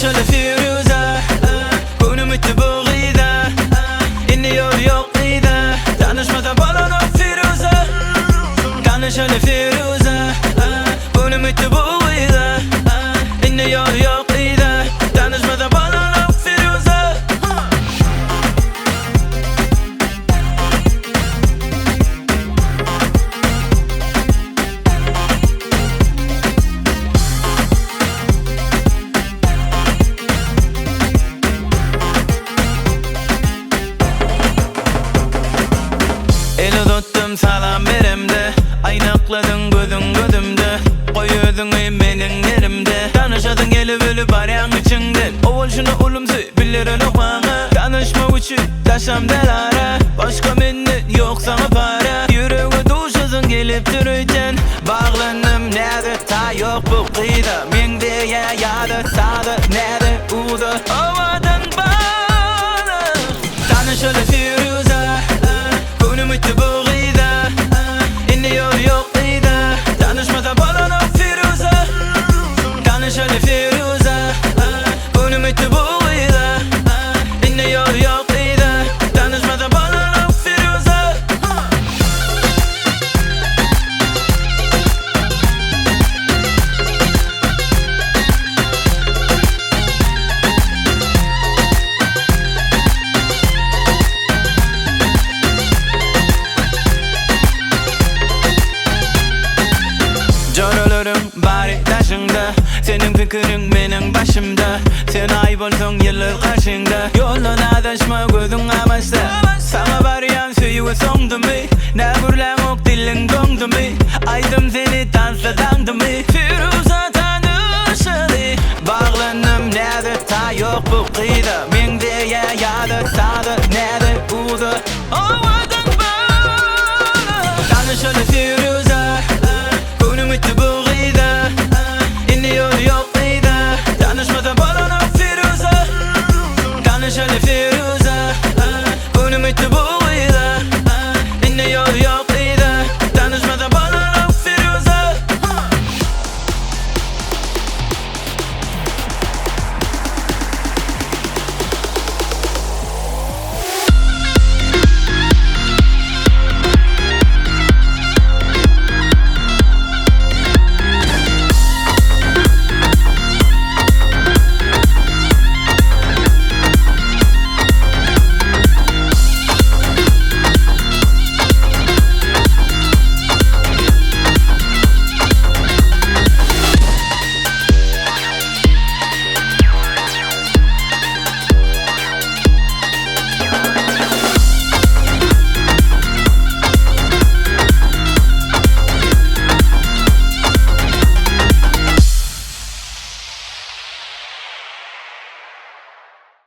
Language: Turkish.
Tanışalı Firuze, günüm bitti bu gıyda. İnliyor yok iyide, tanışmadan balan o Firuze. Tanışalı Firuze, günüm bitti bu gıyda. İnliyor yok iyide, tanışmadan balan o Firuze. Eli tuttum salam verimde, aynakladın gözün gözümde. Koyuyordun menin yerimde, tanışadın gelip ölüp arayan içinden. Oğul şunu ulumsu bilir öyle bana. Tanışma için taşam delara, başka minnet yok sana para. Yüreğe duşasın gelip duruyken, bağlandım nerede ta yok bu kıyıda. Mende ya da sağda nerede uda havadan bana. Tanışalı Firuze, günüm bitti bu gıyda. İnliyor yok iyide, tanışmadan balan o Firuze. Tanışalı Firuze, günüm bitti bu gıyda. İnliyor yok iyide, tanışmadan balan o Firuze. Corulurum bari taşında, senin fikrin benim başımda. Sen ayıp olsun yıllar karşında, yoluna adaşma gözün amaçta. Sana varyan süyü sondu mu, ne burlan ok dilin dondu mu. Aydım seni dansla dandı mı, Firuze tanışalı. Bağlandım nerede ta yok bu kıyıda. Mende ya da sağda nerede uda